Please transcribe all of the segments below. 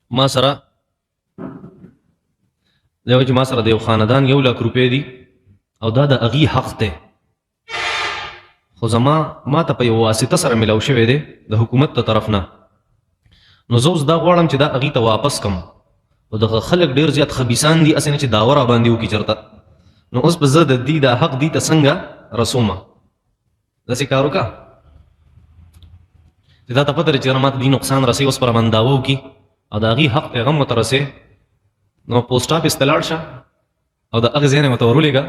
ما سره دا چې ما سره د یو خاندان 1,00,000 روپۍ دي او دا د اغي حق دی، خو ما ته په یو واسطه سره ملاو شوی دی د حکومت ته طرف نه. نو زه اوس دا غواړم چې دا اغي ته واپس کم. او دغه خلک ډېر زیات خبیثان دي، اسې نه چې داور را باندې وکړي چېرته. نو اوس به زه د دې دا حق دي ته څنګه رسومه؟ داسې کار وکړه چې دا ته پته لري چې ما ته دې نقصان رسوي، اوس پر باندې دعوه وکړي او د هغې حق پیغام ورته رسوي. نو پوسټ آفس ته لاړ شه او د هغې ځای نه ورته ورولېږه،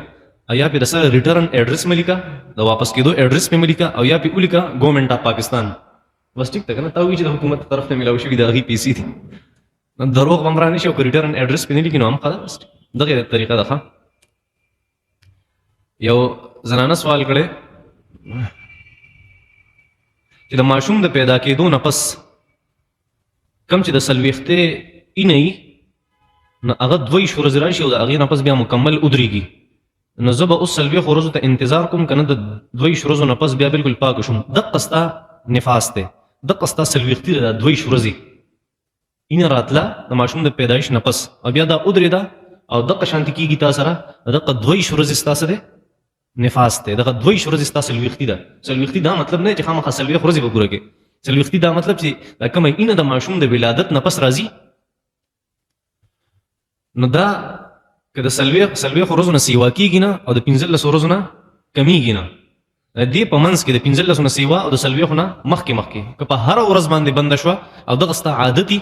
او یا پې د سره ریټرن ایډرس مې لیکه، د واپس کېدو ایډرس مې لیکه، او یا پې ولیکه ګورنمنټ اف پاکستان. بس ټیک ده که نه؟ تا وایي چې د حکومت طرف نه میلاو شوي د هغې پیسې دي. دروغ به هم را نه شي او که ریټرن ایډرس پې نه لیکي نو هم ښه ده. بس دغې طریقه ده. ښه یو زنانه سوال کړی چې د ماشوم د پیدا کېدو نه پس کم چې د 40 اینه وي نو هغه 22 ورځې راشي او د هغې نه پس بیا مکمل ودرېږي. نو زه به اوس 40 ورځو ته انتظار کوم که نه د 22 ورځو نه پس بیا بلکل پاک شوم؟ دقه ستا نفاس دی، دقه ستا 40 دی، دا 22 ورځې اینه راتله د ماشوم د پیدایش نه پس او بیا دا ودرېده او دقه شانتې کېږي تا سره، دقه 22 ورځې ستا څه دی؟ نفاس دی. دغه 22 ورځې ستا 40 ده. 40 دا مطلب نه چې خامخا 40 ورځې به پوره کړې. 40 دا مطلب چې دا کومه اینه د ماشوم د ولادت نه پس راځي نو دا که د 40 ورځو نه سیوا کېږي نه او د 15 ورځو نه کمیږي نه، دې په منځ کې د 15 نه سیوا او د 40 نه مخکې که په هره ورځ باندې بنده شوه او دغه ستا عادتي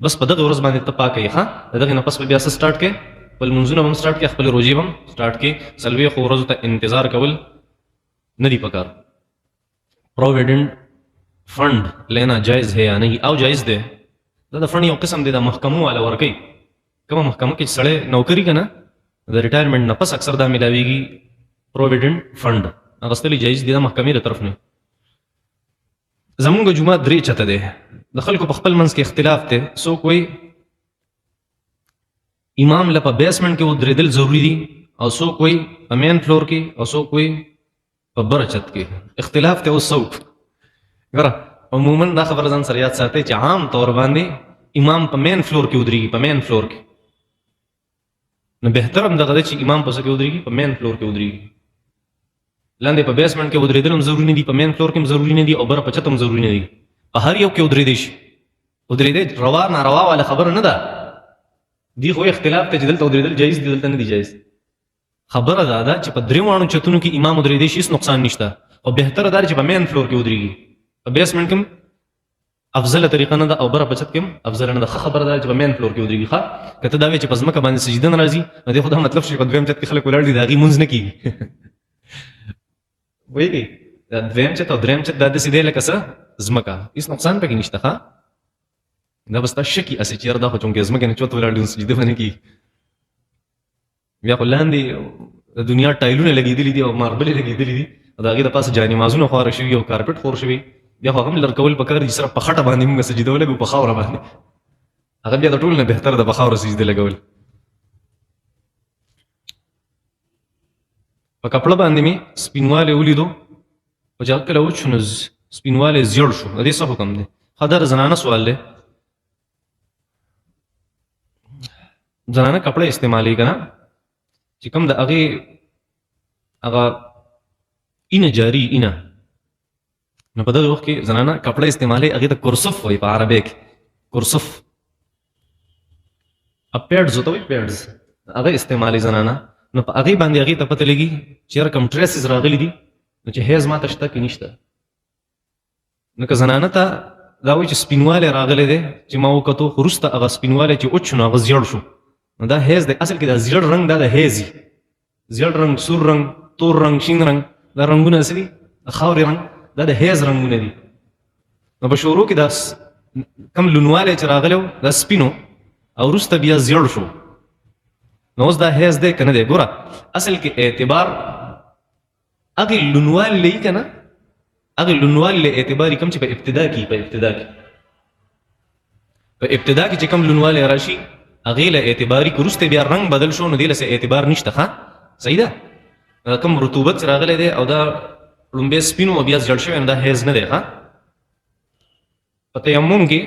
بس په دغه ورځ باندې ته پاکه یې. ښه د دغې نه پس به بیا څه سټارټ کړې؟ خپل منځونه به هم سټارټ کړې، خپل روژې به هم سټارټ کړې. 40 ورځو ته انتظار کول نه دي پکار. پروویډنټ فنډ لینا جایز ہے یا نہیں؟ او جایز دی. دا د فنډ یو قسم دی، د محکمو والا ورکوي. کومه محکمه کې چې سړی نوکري که نه د ریټایرمنټ نه پس اکثر دا میلاویږي پروویډنټ فنډ اخیستل جایز دی د محکمې د طرف نه. زمونږ جومات 3 چته دی، د خلکو په خپل منځ کې اختلاف دی. څوک وایي امام له په بیسمنټ کې ودرېدل ضروري دي، او څوک وایي په مین فلور کې، او څوک وایي په بره چت کې. اختلاف دی. اوس څوک ګوره عموما دا خبره ځان سره یاد ساتئ چې عام طور باندې امام په مین فلور کې ودرېږي، په مین فلور کې. نو بهتر هم دغه دی چې امام په څه کې ودرېږي؟ په مین فلور کې ودرېږي. لاندې په بیسمنټ کې ودرېدل هم ضروري نه دي، په مین فلور کې هم ضروري نه دي، او بره په چت هم ضروري نه دي. په هر یو کې ودرېدی شي. ودرېدی روا ناروا والا خبره نه ده. دی خو اختلاف ته چې دلته ودرېدل جایز دي، دلته نه دي جایز. خبره دا ده چې په 3 واړو چتونو کې امام ودرېدی شي، هېڅ نقصان نشته. او بهتره دا چې په مین فلور کې ودرېږي. په بیسمنټ کې هم افضله طریقه نه ده او بره په چت کې هم افضله نه ده. ښه خبره ده چې په مین فلور کې ودرېږي. ښه که ته دا وایې چې په ځمکه باندې سجده نه راځي نو دې خو دا مطلب شي په 2م چت کې خلک ولاړ دي د هغې مونځ نه کېږي. پوهېږئ دا 2م چت او 3م چت دا داسې دی لکه څه ځمکه، هېڅ نقصان پکې نشته. ښه دا به ستا شکي اسې چې یاره دا خو چونکې ځمکې نه چوت ولاړ دي نو سجده به نه کېږي. بیا خو لاندې د دنیا ټایلونه لګېدلي دي او ماربلې لګېدلي دي او د هغې د پاسه جانمازونه خواره شوي او کارپېټ خور شوي. بیا خو هغه هم لر کول پکار دي چې صرف په خټه باندې مونږ سجده ولګو، په خاوره باندې. هغه بیا د ټولو نه بهتر ده په خاوره سجده لګول. په کپړه باندې مې سپینوالی ولیدو، په چې هغه کله وچ شو نو سپینوالی زیړ شو. د دې څه حکم دی؟ ښه دا د زنانه سوال دی. زنانه کپړه استعمالوي که نه چې کوم د هغې هغه اینه جاري اینه، نو په دغه وخت کې زنانه کپړه استعمالوي، هغې ته کرسف وایي په عربی کې. کرسف پیډز ورته وایي، پیډز هغه استعمالوي زنانه. نو په هغې باندې هغې ته پته لګي چې یاره کوم ټریسز راغلي دي نو چې حیض ما ته شته که نشته. نو که زنانه ته دا وایي چې سپینوالی راغلی دی چې ما وکتو خو وروسته هغه سپینوالی چې وچ شو نو هغه زیړ شو نو دا حیض دی. اصل کې دا زیړ رنګ دا د حیض وي. زیړ رنګ، سور رنګ، تور رنګ، شین رنګ، دا رنګونه څه دي؟ د خاورې رنګ، دا د حیض رنګونه دي. نو په شروع کې دا کم لونوالی چې راغلی و دا سپینو او وروسته بیا زیړ شو نو اوس دا حیض دی که نه دی؟ ګوره اصل کې اعتبار هغې لونوالي له یي که نه، هغې لونوالي له اعتبار کم چې په ابتدا کې په ابتدا کې چې کم لونوالی راشي هغې له اعتباري که وروسته بیا رنګ بدل شو نو دې له اعتبار نشته. ښه صحیح ده. کم رطوبت چې راغلی دی او دا لومبی سپین او بیا زیړ شوی نو دا حیض نه دی. ښه په تیمم کې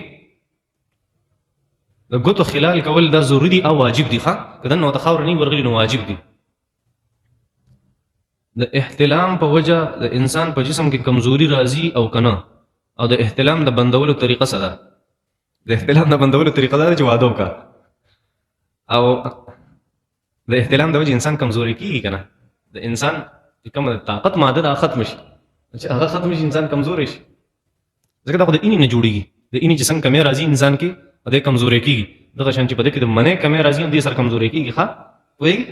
د ګوتو خلال کول دا ضروري دي او واجب دي. ښه که دننه ورته خاوره نه ورغلي نو واجب دي. د احتلام په وجه د انسان په جسم کې کمزوري راځي او کنه، او د احتلام د بندولو طریقه څه ده؟ د احتلام د بندولو طریقه دا ده چې واده وکړه، او د احتلام د وجه انسان کمزوري کیږي کنه، د انسان کومه طاقت ماده دا ختم شي، چې هغه ختم شي انسان کمزوري شي. ځکه دا خو د اینې نه جوړیږي، د اینې چې څنګه کمی راځي انسان کې په دې کمزوري کیږي، دغه شان چې په دې کې د منې کمی راځي هم دې سره کمزوري کیږي. ښه پوهېږي؟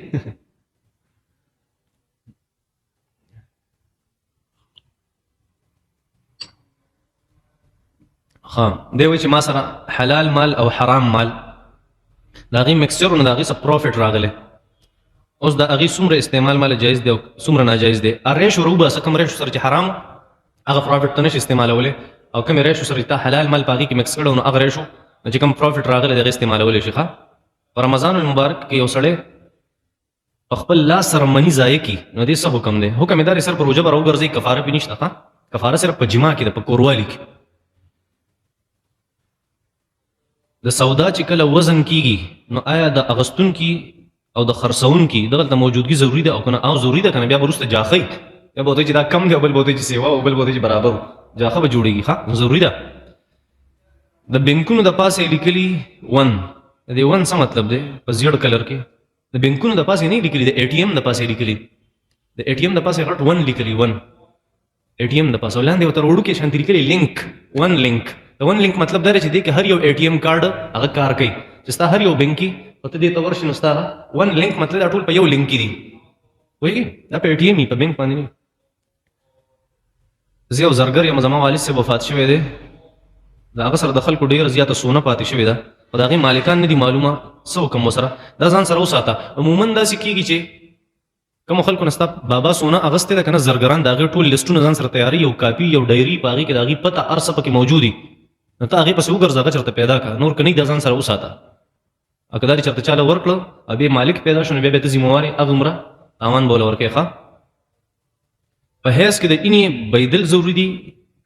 ها دی وایي چې ما سره حلال مال او حرام مال د هغې مکسچر نو د هغې څه پروفټ راغلی، اوس د هغې څومره استعمال مال جایز دی او څومره ناجایز دی. ریشو راوباسه، کوم ریشو سره چې حرام هغه پروفټ ته نشي استعمالولی، او کوم ریشو سره چې تا حلال مال په هغې کې مکس کړی نو هغه ریشو چې کوم پروفټ راغلی د هغې استعمالولی شي. ښه په رمضان المبارک کې یو سړی په خپل لاس سره مني ضایع کړي نو دې څه حکم دی؟ حکم یې دا دی سر په روژه به راوګرځئ، کفاره پرې نشته. ښه کفاره صرف په جما کې ده، په کوروالي کې. د سودا چې کله وزن کیږي نو آیا د اغستونکي او د خرڅونکي دغلته موجودګي ضروري ده او کنه او ضروري ده کنه؟ بیا به وروسته جاخی، بیا به وتهیي چې دا کم دی او بل به وتهیي چې سیوا او بل به وتهیي چې برابر جاخه به جوړېږي. ښه ضروري ده. د بینکونو د پاسه یې لیکلي 1، د دې 1 څه مطلب دی؟ په زیړ کلر کې د بینکونو د پاسه نه لیکلي، د اے ټي ایم د پاسه لیکلي، د اے ټي ایم د پاسه غټ 1 لیکلي، 1 اے ټي ایم د پاسه ولاندې ورته وړوکې شانتې لیکلي لینک 1 لینک. د 1 لینک مطلب دا دی چې دې کې هر یو اے ټي ایم کارډ هغه کار کوي، چې ستا هر یو بینک کې او ته دې ته ورشي نو ستا 1 لینک مطلب دا ټول په یو لینک کې دي. پوهېږې؟ دا په اے ټي ایم په بینک باندې نه. زه یو زرګر یم، زما والد صاحب وفات شوی دی، د هغه سره د خلکو ډېر زیاته سونه پاتې شوې ده، خو د هغې مالکان نه دي معلومه څه وکړم ورسره. دا ځان سره وساته. عموما داسې کېږي چې کومو خلکو نه ستا بابا سونه اغستې ده که نه، زرګران د هغې ټول لیسټونه ځان سره تیاري، یو کاپي یو ډایري په هغې کې د هغې پته هر څه پکې موجود دي، نو ته هغې پسې وګرځه، هغه چېرته پیدا کړه، نور که نه دا ځان سره وساته. او که دا دې چېرته چاله ورکړه او بیا مالک پیدا شو نو بیا ته ذموار یې، هغومره تاوان به له ورکوې. ښه په حیض کې د اینې بیدل ضروري دي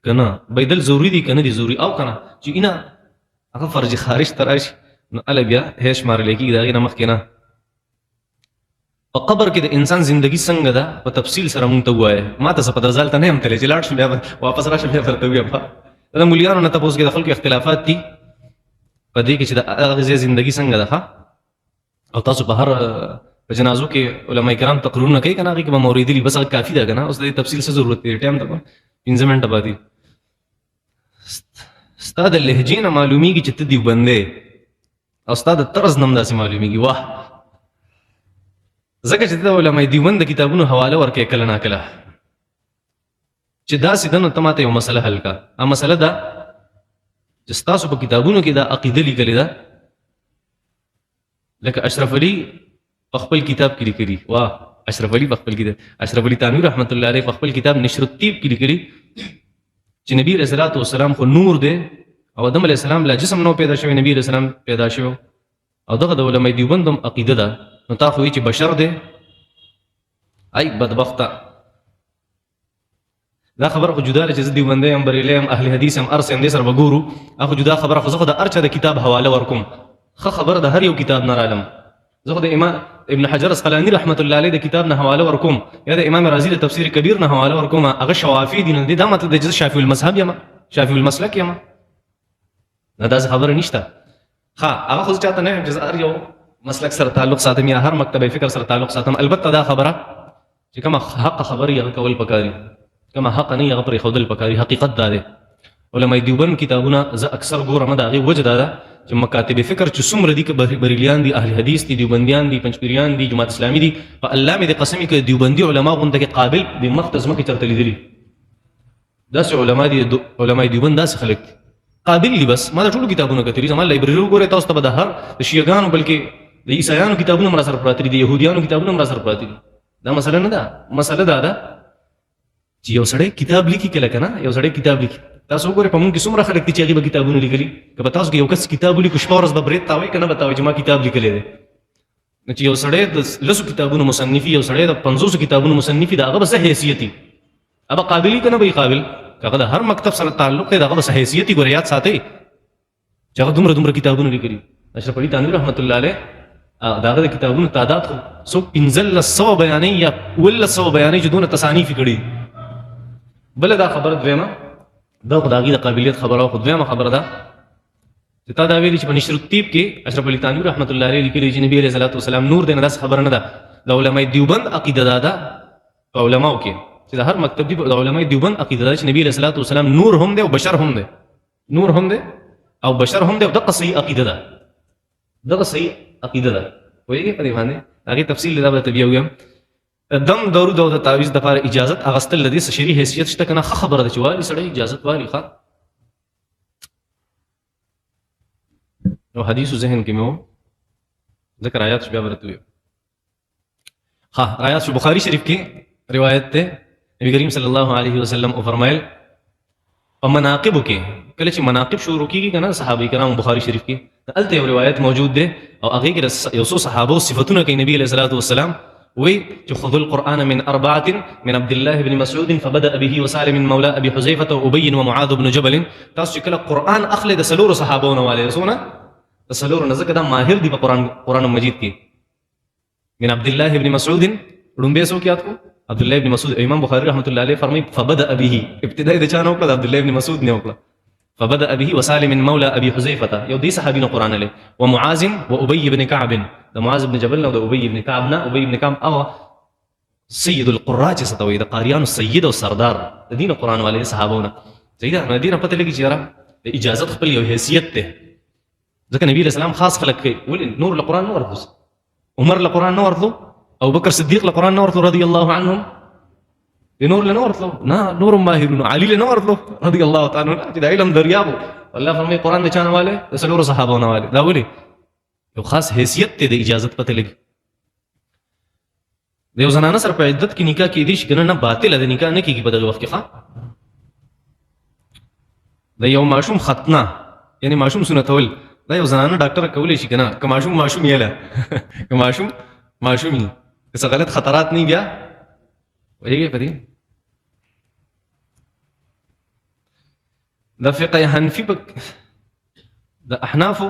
که نه؟ بیدل ضروري دي که نه دي ضروري؟ او که نه چې اینه هغه فرج خارج ته راشي نو هله بیا حیض شمارلی کېږي، د هغې نه مخکې نه. په قبر کې د انسان زندگی څنګه ده په تفصیل سره مونږ ته ووایه. ما ته څه په درځال ته نه یم تللی چې لاړ شم بیا واپس راشم بیا درته ووایم. د مولیانو نه تپوس کې د خلکو اختلافات دي په دې کې چې د هغې ځای زندګي څنګه ده. ښه او تاسو په هر په جنازو کې علما کرام تقریرونه کوي که نه، هغې کې به مو اورېدلي، بس هغه کافي ده که نه. اوس د دې تفصیل څه ضرورت دی؟ ټایم ته 15 منټه پاتې. ستا د لهجې نه معلومیږي چې ته دیوبندی، او ستا د طرز نه هم داسې معلومیږي. واه ځکه چې ته د علما دیوبند د کتابونو حواله ورکوې کله نا کله چې داسې ده، نو ته ماته یو مسله حل کړه. هغه مسله ده چې ستاسو په کتابونو کې دا عقیده لیکلې ده، لکه اشرف علي په خپل کتاب کې لیکلي. واه اشرف علي په خپل کتاب، اشرف علي تانوي رحمت الله علیه په خپل کتاب نشر الطیب کې لیکلي چې نبی علیه الصلاۃ والسلام خو نور دی او آدم علیه السلام لا جسم نو پیدا شوی، نبی علیه السلام پیدا شوی، او دغه د علما دیوبند هم عقیده ده. نو تا خو وایي چې بشر دی، ای بدبخته. دا خبره خو جدا ده چې زه دیوبندی یم، بریلی یم، اهل حدیث یم، ارس یم، دې سره به ګورو، هغه خو جدا خبره. خو زه خو د هر چا د کتاب حواله ورکوم. ښه خبره د هر یو کتاب نه رالم. زه خو د امام ابن حجر اسقلاني رحمت الله علیه د کتاب نه حواله ورکوم، یا د امام رازي د تفسیر کبیر نه حواله ورکوم. هغه شوافی دي، نو دا مطلب دی چې زه شافعي المذهب یم، شافعي المسلک یم؟ نه داسې خبره نشته. ښه هغه خو زه چاته نه یم چې زه هر یو مسلک سره تعلق ساتم یا هر مکتبه فکر سره تعلق ساتم. البته دا خبره چې کومه حق خبرې هغه کول پکاري، کومه حق نه هغه پرېښودل پکاري. حقیقت دا دی علما دیوبند کتابونه زه اکثر ګورم، د هغې وجه دا ده چې مکاتب فکر چې څومره دي، که بریلیان دي، اهل حدیث دي، دیوبندیان دي، پنجپیریان دي، جماعت اسلامي دي، په الله مې د قسمي که دیوبندي علما غونډه کې قابل د مخ ته ځمکې چېرته لیدلي داسې علما دي. علما دیوبند داسې خلک دي قابل دي. بس ما د ټولو کتابونه کتلي، زما لایبرري وګورئ تاسو ته به د هر د شیعګانو بلکې د عیسایانو کتابونه هم راسره پراته دي، د یهودیانو کتابونه هم راسره پراته دي. دا مسله نه ده. مسله دا ده چې یو سړی کتاب لیکي کله که نه، یو سړی کتاب لیکي. تاسو وګورئ په مونږ کې څومره خلک دي چې هغې به کتابونه لیکلي. که په تاسو کې یو کس کتاب ولیکو شپه ورځ به برید تاوئ که نه به تاوئ چې ما کتاب لیکلی دی. نو چې یو سړی د 10 کتابونو مصنفي، یو سړی د 50 کتابونو مصنفي، د هغه به څه حیثیت وي؟ هغه قابل که نه به قابل؟ که هغه د هر مکتب سره تعلق دی، د هغه به څه حیثیت وي؟ ګوره یاد ساتئ چې هغه دومره کتابونه لیکلي. اشرف علي تھانوی رحمت الله علیه داغه د کتابونو تعداد خو سو 1500 بیانې یا 1100 بیانې چې دونه تصانیف کړي. بل دا خبره دویمه دا خدایي د قابلیت خبره خو دویمه خبره ده چې تا دا ویلي چې په نشر الطیب کې اشرف علي تھانوی رحمت الله علیه لیکلي چې نبی علیه الصلوۃ والسلام نور دی. نه داس خبره نه ده. د علماء دیوبند عقیده ده په علماء کې چې د هر مکتب دی د علماء دیوبند عقیده ده چې نبی علیه الصلوۃ والسلام نور هم دی او بشر هم دی. نور هم دی او بشر هم دی. دغه صحیح عقیده ده. دغه صحیح عقیده ده. وایي په دې باندې هغه تفصیل دا به بیا ویم. دم درود او د تعویذ د لپاره اجازه اغستل لدی شرعي حیثیت شته کنه خبره ده چې والی سړی اجازه والی ښه. نو حدیث ذهن کې مو ذکر آیات بیا ورته وي. ها آیات بخاری شریف کې روایت ده نبی کریم صلی الله علیه وسلم او فرمایل په مناقب کې کله چې مناقب شروع کیږي کنه صحابه کرام بخاری شریف کې دلته یو روایت موجود ده او هغه کې یو څو صحابه صفاتونه کوي نبی علیه الصلوۃ والسلام وي خذوا القرآن من أربعة من عبد الله بن مسعود فبدأ به وسالم مولى أبي حذيفة وأبي ومعاذ بن جبل. تاسو کله قرآن اخلي د سلور صحابونو والے رسونه د سلور نه ځکه دا ماهر دی په قرآن مجید کې. من عبد الله بن مسعود لومبه سو کیات کو عبد الله بن مسعود امام بخاری رحمۃ اللہ علیہ فرمای فبدأ به ابتداء د چانو کړه عبد الله بن مسعود نه وکړه. فبدأ به وسالم مولى أبي حذيفة یو دی صحابین قرآن له ومعاذ وأبي بن كعب د معاذ بن جبل او د ابي بن كعب نه ابي بن كعب او سيد القراء چې ستوي د قاریانو سید او سردار د دین قرآن والے صحابونه. سیدا مدینه پته لګی چې را د اجازه خپل یو حیثیت ته ځکه نبی رسول الله خاص خلق کوي ول نور القرآن نور ورته عمر القرآن نور ورته او بکر صدیق القرآن نور ورته رضی الله عنهم نور له نور ورته نه نور ماهرون علي له نور ورته رضی الله تعالی عنه چې د علم دریابو الله فرمای قرآن د چانه والے د سلور صحابونه والے دا ولي یو خاص حیثیت ته د اجازت پته لګي. د یو زنانه سره په عدت کې نکاح کې دي چې کنه نه باطل د نکاح نه کیږي په دغه وخت کې ښه. د یو ماشوم ختنه یعنی ماشوم سنتول دا یو زنانه ډاکټر کولای شي کنه که ماشوم یاله که ماشوم څه غلط خطرات نه بیا وایي په دې د فقه حنفي د احناف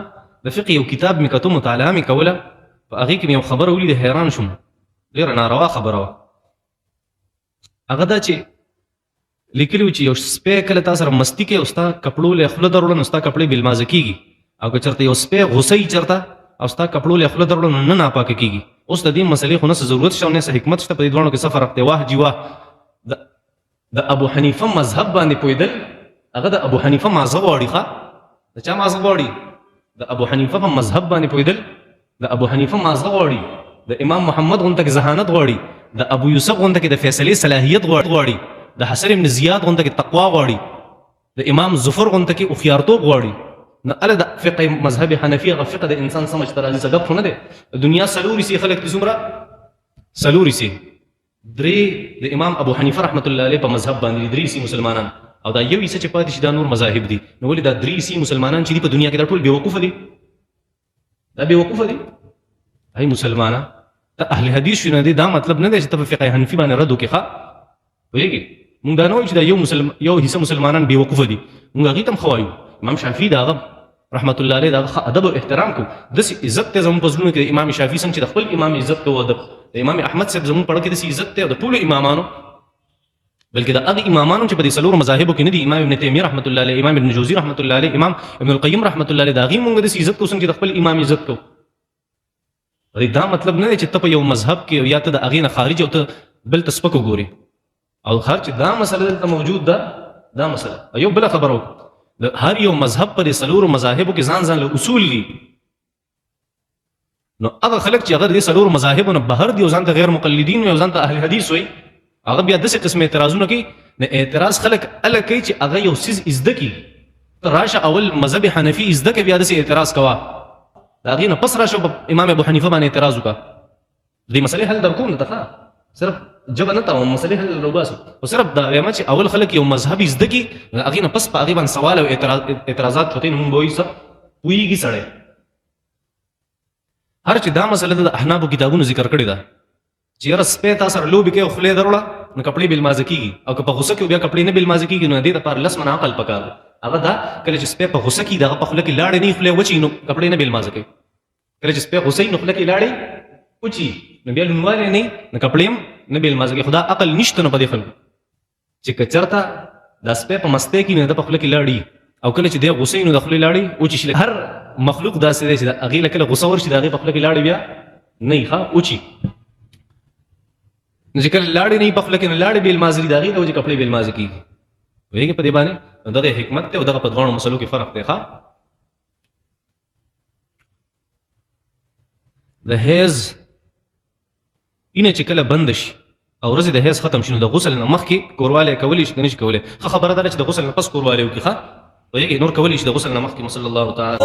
د فقه یو کتاب می کتو مطالعه می کوله په هغه کې یو خبر ولید حیران شوم ډیر ناروا خبره هغه دا چې لیکلو چې یو سپه کله تاسو سره مستی کې اوستا کپړو له خپل درول نو ستا کپړې بلمازه کیږي او که چرته یو سپه غوسې چرته اوستا کپړو له خپل درول نه ناپاک کیږي. اوس د دې مسلې خو نه ضرورت شته نه حکمت شته په دې دوه کې سفر اختواه جواه د ابو حنیفه مذهب باندې پویدل هغه د ابو حنیفه مذهب وړي ښه د چا مذهب وړي د ابو حنیفه په مذهب باندې پویدل د ابو حنیفه مذهب وړي د امام محمد غونته کې ذهانت غوړي د ابو یوسف غونته کې د فیصله صلاحیت غوړي د حسن ابن زیاد غونته کې تقوا غوړي د امام ظفر غونته کې خيارتوب غوړي نه ال د فقه مذهب حنفي غ فقه د انسان سمجھ ترازی سبب نه ده. دنیا سلوري سي خلق تزمره سلوري سي درې د امام ابو حنیفه رحمت الله علیه په مذهب باندې درې سي مسلمانان او دا یو څه چې پاتې شي دا نور مذاهب دي. نو ولې دا درې سي مسلمانان چې په دنیا کې دا ټول بیوقوف دي دا بیوقوف دي هي مسلمانان ته اهل حدیث شنو دي دا مطلب نه دی چې په فقه حنفي باندې رد وکړي ښه وایي مونږ دا نه وایو چې دا یو حصہ مسلمانان بیوقوف دي مونږ هغه تم خوایو. امام شافعي دا رحمت الله علیه دا ادب او احترام کو د عزت ته زموږ پزونه کې امام شافعي څنګه چې د خپل امام عزت کو ادب د امام احمد صاحب زموږ پړه کې د عزت ته د ټول امامانو بلکې د هغه امامانو چې په دې څلور مذاهبو کې نه دي امام ابن تیمیه رحمت الله علیه امام ابن جوزی رحمت الله علیه امام ابن القیم رحمت الله علیه دا غي مونږ د عزت کو څنګه د خپل امام عزت کو. دا مطلب نه دی چې ته په یو مذهب کې یا ته د هغې نه خارج او ته بل ته سپک وګورې او هر چې دا مسله دلته موجود ده دا مسله. یو بله خبره هر یو مذهب په دې څلورو مذاهبو کې ځان له اصول دي. نو هغه خلک چې هغه د څلورو مذاهبو نه بهر دي او ځان ته غیر مقلدین وي او ځان ته اهل حدیث وي هغه بیا داسې قسم اعتراضونه کوي. نه اعتراض خلک اله کوي چې هغه یو څیز زده کړي راشه اول مذهب حنفي زده کړي بیا داسې اعتراض کوه د هغې نه پس راشه امام ابو حنیفه باندې اعتراض وکړه. دې مسلې حل در کوم نه ته صرف جبه نه ته مسلې حل راوباسو او صرف دا وایم چې اول خلک یو مذهب زده کړي د هغې نه پس په هغې باندې سوال او اعتراضات کوي نو مونږ به وایو څه پوهېږي سړی. هر چې دا مسله د احنافو کتابونو ذکر کړې ده چې یاره سپی تا سره لوبې کوي او خولې دروړه نو کپړې بلمازه کېږي او که په غوسه کې بیا کپړې نه بلمازه کېږي نو دې دپاره لس منه عقل پکار دی هغه دا کله چې سپی په غوسه کې دغه په خوله کې لاړې نه خولې وچي نو کپړې نه بېلمازه کوي کله چې سپی غوسه نو خوله کې لاړې وچي نو بیا لونوالی نه نو کپړې هم نه بېلمازه کوي خو دا عقل نشته نو په دې خلکو چې که چېرته دا سپی په مستۍ کې نو د په خوله کې لاړي او کله چې دی غوسه نو د خولې لاړې وچي شي هر مخلوق داسې دی چې د هغې له کله غوسه ورشي د هغې په خوله کې لاړې بیا نه وي ښه وچي نو چې کله لاړې نه وي په خوله کې نو لاړې بېلمازه دي د هغې د وجې کپړې بېلمازه کېږي پوهېږې په دې باندې نو دغه حکمت دی او دغه په دواړو مسلو کې فرق دی ښه د حیض اینه چې کله بند شي او ورځې د حیض ختم شي نو د غسل نه مخکې کوروالی کولی شي که نه شي کولی ښه خبره ده چې د غسل نه پس کوروالی وکړي ښه پوهېږې نور کولی شي د غسل نه مخکې صلی الله تعالی